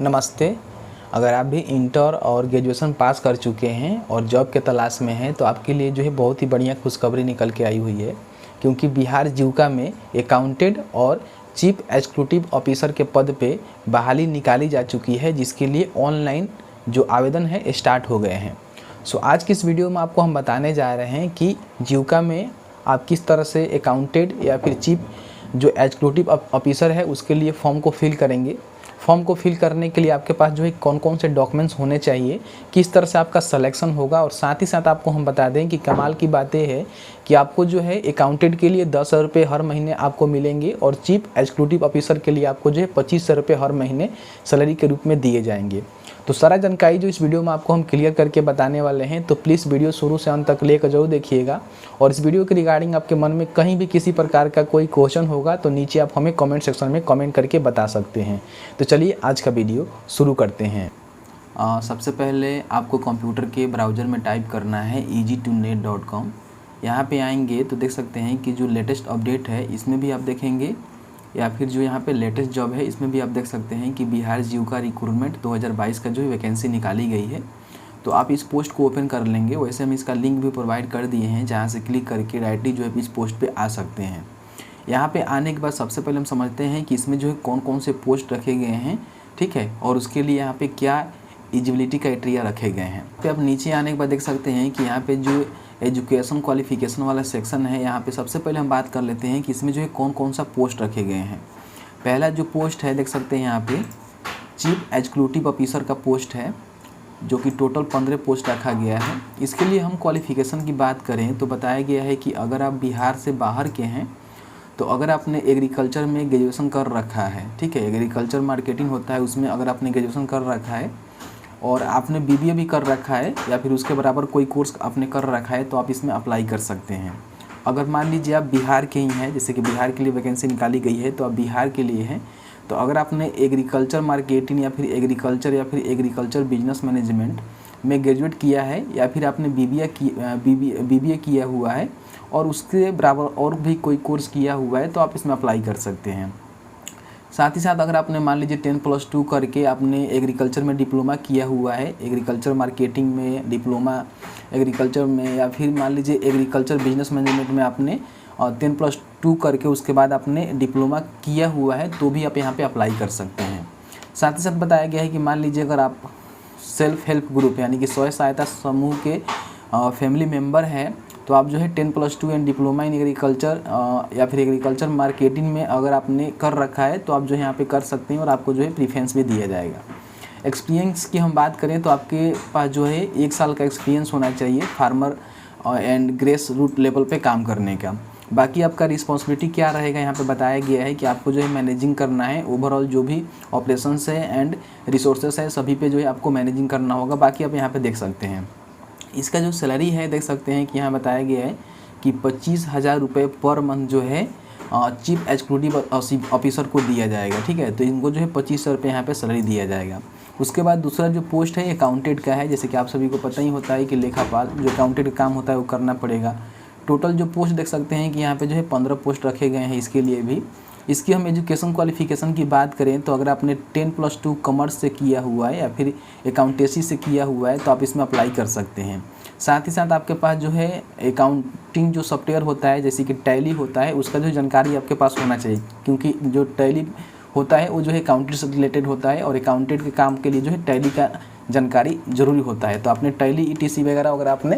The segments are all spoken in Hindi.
नमस्ते। अगर आप भी इंटर और ग्रेजुएशन पास कर चुके हैं और जॉब के तलाश में हैं तो आपके लिए जो है बहुत ही बढ़िया खुशखबरी निकल के आई हुई है, क्योंकि बिहार जीविका में अकाउंटेंट और चीफ एग्जीक्यूटिव ऑफिसर के पद पे बहाली निकाली जा चुकी है, जिसके लिए ऑनलाइन जो आवेदन है स्टार्ट हो गए हैं। आज की इस वीडियो में आपको हम बताने जा रहे हैं कि जीविका में आप किस तरह से अकाउंटेंट या फिर चीफ जो एग्जीक्यूटिव ऑफिसर है उसके लिए फॉर्म को फिल करेंगे। फॉर्म को फिल करने के लिए आपके पास जो है कौन कौन से डॉक्यूमेंट्स होने चाहिए, किस तरह से आपका सिलेक्शन होगा, और साथ ही साथ आपको हम बता दें कि कमाल की बात यह है कि आपको जो है अकाउंटेंट के लिए 10,000 रुपये हर महीने आपको मिलेंगे और चीफ एग्जीक्यूटिव ऑफिसर के लिए आपको जो है 25,000 रुपये हर महीने सैलरी के रूप में दिए जाएंगे। तो सारा जानकारी जो इस वीडियो में आपको हम क्लियर करके बताने वाले हैं, तो प्लीज़ वीडियो शुरू से अंत तक लेकर जरूर देखिएगा। और इस वीडियो के रिगार्डिंग आपके मन में कहीं भी किसी प्रकार का कोई क्वेश्चन होगा तो नीचे आप हमें कमेंट सेक्शन में कमेंट करके बता सकते हैं। तो चलिए आज का वीडियो शुरू करते हैं। सबसे पहले आपको कंप्यूटर के ब्राउज़र में टाइप करना है easy2net.com। यहाँ पे आएंगे तो देख सकते हैं कि जो लेटेस्ट अपडेट है इसमें भी आप देखेंगे, या फिर जो यहाँ पे लेटेस्ट जॉब है इसमें भी आप देख सकते हैं कि बिहार जीविका रिक्रूटमेंट 2022 का जो वैकेंसी निकाली गई है। तो आप इस पोस्ट को ओपन कर लेंगे। वैसे हम इसका लिंक भी प्रोवाइड कर दिए हैं, जहाँ से क्लिक करके डायरेक्टली जो है इस पोस्ट पे आ सकते हैं। यहाँ पे आने के बाद सबसे पहले हम समझते हैं कि इसमें जो है कौन कौन से पोस्ट रखे गए हैं, ठीक है, और उसके लिए यहाँ पे क्या एलिजिबिलिटी क्राइटेरिया रखे गए हैं। तो आप नीचे आने के बाद देख सकते हैं कि यहाँ पे जो एजुकेशन क्वालिफिकेशन वाला सेक्शन है, यहाँ पे सबसे पहले हम बात कर लेते हैं कि इसमें जो है कौन कौन सा पोस्ट रखे गए हैं। पहला जो पोस्ट है देख सकते हैं यहाँ पे चीफ एग्जीक्यूटिव ऑफिसर का पोस्ट है, जो कि टोटल 15 पोस्ट रखा गया है। इसके लिए हम क्वालिफिकेशन की बात करें तो बताया गया है कि अगर आप बिहार से बाहर के हैं तो अगर आपने एग्रीकल्चर में ग्रेजुएशन कर रखा है, ठीक है, एग्रीकल्चर मार्केटिंग होता है उसमें अगर आपने ग्रेजुएशन कर रखा है और आपने बीबीए भी कर रखा है या फिर उसके बराबर कोई कोर्स आपने कर रखा है तो आप इसमें अप्लाई कर सकते हैं। अगर मान लीजिए आप बिहार के ही हैं, जैसे कि बिहार के लिए वैकेंसी निकाली गई है तो आप बिहार के लिए हैं, तो अगर आपने एग्रीकल्चर मार्केटिंग या फिर एग्रीकल्चर बिजनेस मैनेजमेंट में ग्रेजुएट किया है या फिर आपने बीबीए किया हुआ है और उसके बराबर और भी कोई कोर्स किया हुआ है तो आप इसमें अप्लाई कर सकते हैं। साथ ही साथ अगर आपने मान लीजिए 10+2 करके आपने एग्रीकल्चर में डिप्लोमा किया हुआ है, एग्रीकल्चर मार्केटिंग में डिप्लोमा एग्रीकल्चर में, या फिर मान लीजिए एग्रीकल्चर बिजनेस मैनेजमेंट में आपने 10+2 करके उसके बाद आपने डिप्लोमा किया हुआ है तो भी आप यहाँ पे अप्लाई कर सकते हैं। साथ ही साथ बताया गया है कि मान लीजिए अगर आप सेल्फ हेल्प ग्रुप यानी कि स्वयं सहायता समूह के फैमिली मेम्बर हैं तो आप जो है 10+2 एंड डिप्लोमा इन एग्रीकल्चर या फिर एग्रीकल्चर मार्केटिंग में अगर आपने कर रखा है तो आप जो है यहाँ पे कर सकते हैं और आपको जो है प्रीफरेंस भी दिया जाएगा। एक्सपीरियंस की हम बात करें तो आपके पास जो है 1 साल का एक्सपीरियंस होना चाहिए farmer and grass root level पे काम करने का। बाकी आपका रिस्पॉन्सिबिलिटी क्या रहेगा यहाँ पे बताया गया है कि आपको जो है मैनेजिंग करना है, ओवरऑल जो भी ऑपरेशंस है एंड रिसोर्सेस है सभी पे जो है आपको मैनेजिंग करना होगा। बाकी आप यहाँ पे देख सकते हैं इसका जो सैलरी है देख सकते हैं कि यहाँ बताया गया है कि 25,000 रुपये पर मंथ जो है चीफ एग्जीक्यूटिव ऑफिसर को दिया जाएगा, ठीक है। तो इनको जो है 25,000 रुपये यहाँ पे सैलरी दिया जाएगा। उसके बाद दूसरा जो पोस्ट है अकाउंटेंट का है, जैसे कि आप सभी को पता ही होता है कि लेखापाल जो अकाउंटेंट का काम होता है वो करना पड़ेगा। टोटल जो पोस्ट देख सकते हैं कि यहाँ पे जो है 15 पोस्ट रखे गए हैं इसके लिए भी। इसकी हम एजुकेशन क्वालिफिकेशन की बात करें तो अगर आपने 10+2 कॉमर्स से किया हुआ है या फिर अकाउंटेंसी से किया हुआ है तो आप इसमें अप्लाई कर सकते हैं। साथ ही साथ आपके पास जो है अकाउंटिंग जो सॉफ्टवेयर होता है जैसे कि टैली होता है उसका जो जानकारी आपके पास होना चाहिए, क्योंकि जो टैली होता है वो जो है अकाउंटेंट से रिलेटेड होता है और अकाउंटेंट के काम के लिए जो है टैली का जानकारी ज़रूरी होता है। तो आपने टैली ETC वगैरह अगर आपने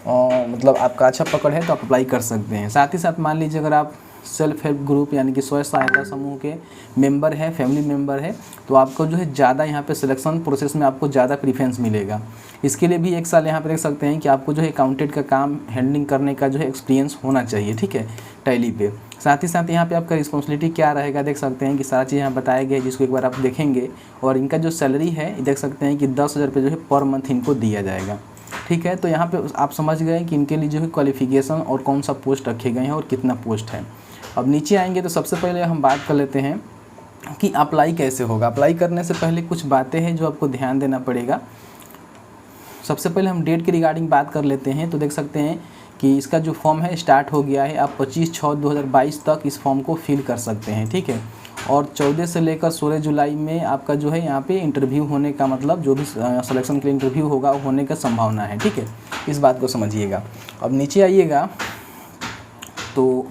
मतलब आपका अच्छा पकड़ है तो आप अप्लाई कर सकते हैं। साथ ही साथ मान लीजिए अगर आप सेल्फ हेल्प ग्रुप यानी कि स्वयं सहायता समूह के मेंबर है, फैमिली मेंबर है, तो आपको जो है ज़्यादा यहाँ पे सिलेक्शन प्रोसेस में आपको ज़्यादा प्रीफरेंस मिलेगा। इसके लिए भी 1 साल यहाँ पे देख सकते हैं कि आपको जो है अकाउंटेंट का काम हैंडलिंग करने का जो है एक्सपीरियंस होना चाहिए, ठीक है, टैली पे। साथ ही साथ यहाँ पे आपका रिस्पॉन्सिबिलिटी क्या रहेगा देख सकते हैं कि सारा चीज़ यहाँ बताया गया है, जिसको एक बार आप देखेंगे। और इनका जो सैलरी है देख सकते हैं कि 10,000 रुपये जो है पर मंथ इनको दिया जाएगा, ठीक है। तो यहाँ पे आप समझ गए कि इनके लिए जो है क्वालिफिकेशन और कौन सा पोस्ट रखे गए हैं और कितना पोस्ट है। अब नीचे आएंगे तो सबसे पहले हम बात कर लेते हैं कि अप्लाई कैसे होगा। अप्लाई करने से पहले कुछ बातें हैं जो आपको ध्यान देना पड़ेगा। सबसे पहले हम डेट के रिगार्डिंग बात कर लेते हैं। तो देख सकते हैं कि इसका जो फॉर्म है स्टार्ट हो गया है। आप 25/6/2022 तक इस फॉर्म को फिल कर सकते हैं, ठीक है। और 14 से लेकर 16 जुलाई में आपका जो है यहाँ पे इंटरव्यू होने का, मतलब जो भी सिलेक्शन के लिए इंटरव्यू होगा वो होने का संभावना है। ठीक है, इस बात को समझिएगा। अब नीचे आइएगा तो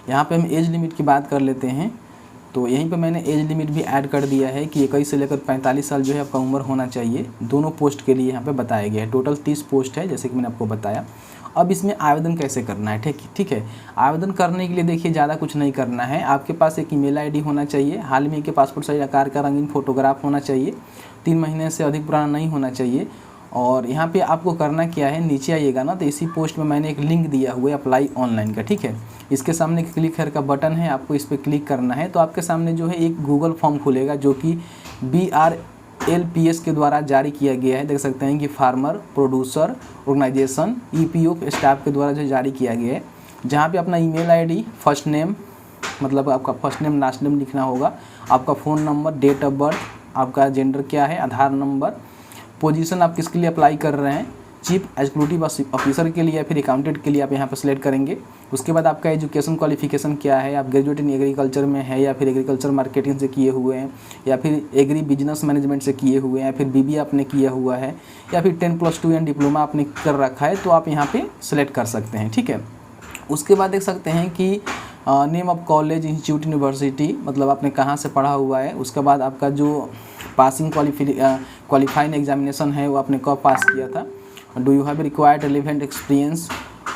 यहाँ पे हम एज लिमिट की बात कर लेते हैं। तो यहीं पे मैंने एज लिमिट भी ऐड कर दिया है कि 21 से लेकर 45 साल जो है आपका उम्र होना चाहिए। दोनों पोस्ट के लिए यहाँ पे बताया गया है। टोटल 30 पोस्ट है जैसे कि मैंने आपको बताया। अब इसमें आवेदन कैसे करना है, ठीक है। आवेदन करने के लिए देखिए ज़्यादा कुछ नहीं करना है। आपके पास एक ईमेल आईडी होना चाहिए, हाल में के पासपोर्ट साइज आकार का रंगीन फोटोग्राफ होना चाहिए, 3 महीने से अधिक पुराना नहीं होना चाहिए। और यहाँ पे आपको करना क्या है, नीचे आइएगा ना तो इसी पोस्ट में मैंने एक लिंक दिया हुआ है अप्लाई ऑनलाइन का। ठीक है, इसके सामने क्लिक हेयर का बटन है, आपको इस पर क्लिक करना है। तो आपके सामने जो है एक गूगल फॉर्म खुलेगा जो कि BRLPS के द्वारा जारी किया गया है। देख सकते हैं कि farmer producer organisation EPO staff के द्वारा जो जारी किया गया है, जहाँ पे अपना ईमेल आईडी, फर्स्ट नेम मतलब आपका फर्स्ट नेम लास्ट नेम लिखना होगा, आपका phone number, date of birth, आपका जेंडर क्या है, आधार नंबर, पोजीशन आप किसके लिए अप्लाई कर रहे हैं, चीफ एग्जीक्यूटिव ऑफिसर के लिए या फिर अकाउंटेंट के लिए आप यहाँ पर सिलेक्ट करेंगे। उसके बाद आपका एजुकेशन क्वालिफिकेशन क्या है, आप ग्रेजुएट इन एग्रीकल्चर में है या फिर एग्रीकल्चर मार्केटिंग से किए हुए हैं या फिर एग्री बिजनेस मैनेजमेंट से किए हुए हैं या फिर BBA आपने किया हुआ है या फिर 10+2 एंड डिप्लोमा आपने कर रखा है, तो आप यहाँ पे सिलेक्ट कर सकते हैं। ठीक है, उसके बाद देख सकते हैं कि name of college, institute, university, मतलब आपने कहाँ से पढ़ा हुआ है। उसके बाद आपका जो पासिंग क्वालिफाइंग एग्जामिनेशन है वो आपने कब पास किया था। Do you have required relevant experience,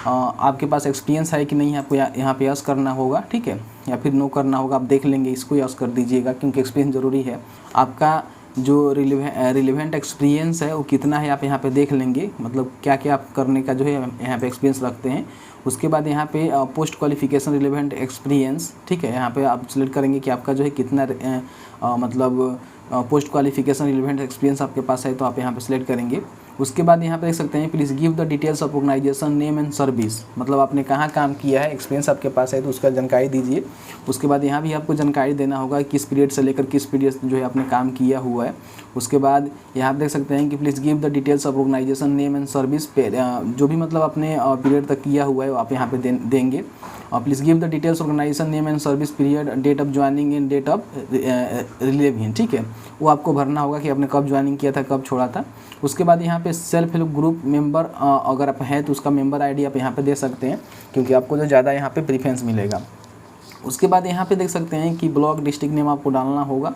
आपके पास एक्सपीरियंस है कि नहीं, आपको यहाँ पे यस करना होगा। ठीक है, या फिर नो करना होगा, आप देख लेंगे, इसको यस कर दीजिएगा क्योंकि एक्सपीरियंस ज़रूरी है। आपका जो रिलेवेंट एक्सपीरियंस है वो कितना है आप यहाँ पे देख लेंगे, मतलब क्या क्या आप करने का जो है यहाँ पे एक्सपीरियंस रखते हैं। उसके बाद यहाँ पे पोस्ट क्वालिफिकेशन रिलेवेंट एक्सपीरियंस, ठीक है, यहाँ पे आप सिलेक्ट करेंगे कि आपका जो है कितना मतलब पोस्ट क्वालिफिकेशन रिलेवेंट एक्सपीरियंस आपके पास है, तो आप यहाँ पे सिलेक्ट करेंगे। उसके बाद यहाँ पे देख सकते हैं please give the details of organisation name and service, मतलब आपने कहाँ काम किया है, एक्सपीरियंस आपके पास है तो उसका जानकारी दीजिए। उसके बाद यहाँ भी आपको जानकारी देना होगा किस पीरियड से लेकर किस पीरियड जो है आपने काम किया हुआ है। उसके बाद यहाँ पे देख सकते हैं कि please give the details of organisation name and service, जो भी मतलब आपने पीरियड तक किया हुआ है वो आप यहाँ पे देंगे। Please give the details organisation name and service period, date of joining and date of relieving. ठीक है, वो आपको भरना होगा कि आपने कब ज्वाइनिंग किया था, कब छोड़ा था। उसके बाद यहाँ पे सेल्फ हेल्प ग्रुप मेंबर अगर आप हैं तो उसका मेंबर आईडी आप यहाँ पे दे सकते हैं क्योंकि आपको जो ज़्यादा यहाँ पे प्रीफरेंस मिलेगा। उसके बाद यहाँ पे देख सकते हैं कि ब्लॉक डिस्ट्रिक्ट नेम आपको डालना होगा।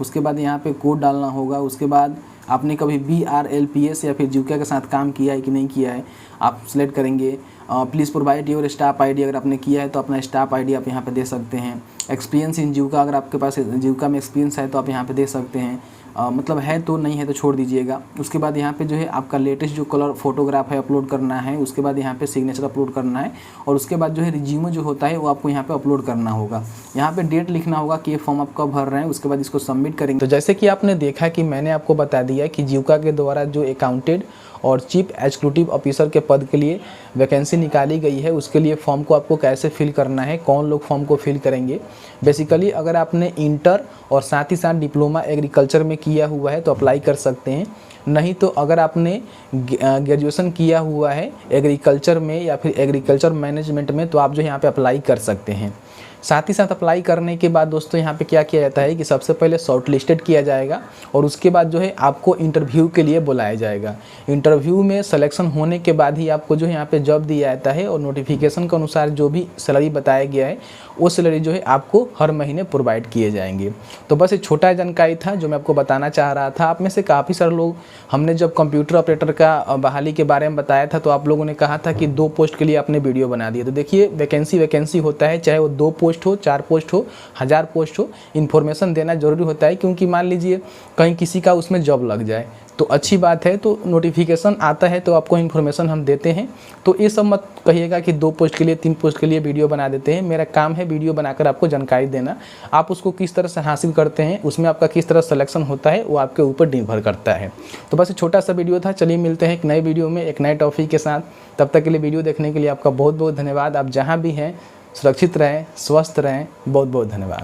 उसके बाद यहाँ पे कोड डालना होगा। उसके बाद आपने कभी BRLPS या फिर जीविका के साथ काम किया है कि नहीं किया है आप सिलेक्ट करेंगे। Please provide your staff ID, अगर आपने किया है तो अपना स्टाफ आईडी आप यहाँ पे दे सकते हैं। एक्सपीरियंस इन जीविका, अगर आपके पास जीविका में एक्सपीरियंस है तो आप यहाँ पे दे सकते हैं, मतलब है तो, नहीं है तो छोड़ दीजिएगा। उसके बाद यहाँ पे जो है आपका लेटेस्ट जो कलर फोटोग्राफ है अपलोड करना है। उसके बाद यहाँ पे सिग्नेचर अपलोड करना है और उसके बाद जो है रिज्यूमे जो होता है वो आपको यहाँ पे अपलोड करना होगा। यहाँ पे डेट लिखना होगा कि ये फॉर्म आप कब भर रहे हैं। उसके बाद इसको सबमिट करेंगे। तो जैसे कि आपने देखा कि मैंने आपको बता दिया कि जीविका के द्वारा जो अकाउंटेंट और चीफ एग्जीक्यूटिव ऑफिसर के पद के लिए वैकेंसी निकाली गई है, उसके लिए फॉर्म को आपको कैसे फिल करना है, कौन लोग फॉर्म को फिल करेंगे। बेसिकली अगर आपने इंटर और साथ ही साथ डिप्लोमा एग्रीकल्चर में किया हुआ है तो अप्लाई कर सकते हैं, नहीं तो अगर आपने ग्रेजुएशन किया हुआ है एग्रीकल्चर में या फिर एग्रीकल्चर मैनेजमेंट में तो आप जो यहाँ पे अप्लाई कर सकते हैं। साथ ही साथ अप्लाई करने के बाद दोस्तों यहाँ पे क्या किया जाता है कि सबसे पहले शॉर्ट लिस्टेड किया जाएगा और उसके बाद जो है आपको इंटरव्यू के लिए बुलाया जाएगा। इंटरव्यू में सिलेक्शन होने के बाद ही आपको जो है यहाँ पे जॉब दिया जाता है और नोटिफिकेशन के अनुसार जो भी सैलरी बताया गया है वो सैलरी जो है आपको हर महीने प्रोवाइड किए जाएंगे। तो बस एक छोटा जानकारी था जो मैं आपको बताना चाह रहा था। आप में से काफ़ी सारे लोग, हमने जब कंप्यूटर ऑपरेटर का बहाली के बारे में बताया था तो आप लोगों ने कहा था कि 2 पोस्ट के लिए आपने वीडियो बना दिया। तो देखिए वैकेंसी होता है, चाहे वो 2 पोस्ट हो, 4 पोस्ट हो, 1000 पोस्ट हो, इन्फॉर्मेशन देना ज़रूरी होता है क्योंकि मान लीजिए कहीं किसी का उसमें जॉब लग जाए तो अच्छी बात है, तो नोटिफिकेशन आता है तो आपको इन्फॉर्मेशन हम देते हैं। तो ये सब मत कहिएगा कि 2 पोस्ट के लिए 3 पोस्ट के लिए वीडियो बना देते हैं। मेरा काम है वीडियो बनाकर आपको जानकारी देना। आप उसको किस तरह से हासिल करते हैं, उसमें आपका किस तरह सिलेक्शन होता है वो आपके ऊपर निर्भर करता है। तो बस छोटा सा वीडियो था। चलिए मिलते हैं एक नए वीडियो में एक नए टॉपिक के साथ। तब तक के लिए वीडियो देखने के लिए आपका बहुत बहुत धन्यवाद। आप जहाँ भी हैं सुरक्षित रहें, स्वस्थ रहें। बहुत बहुत धन्यवाद।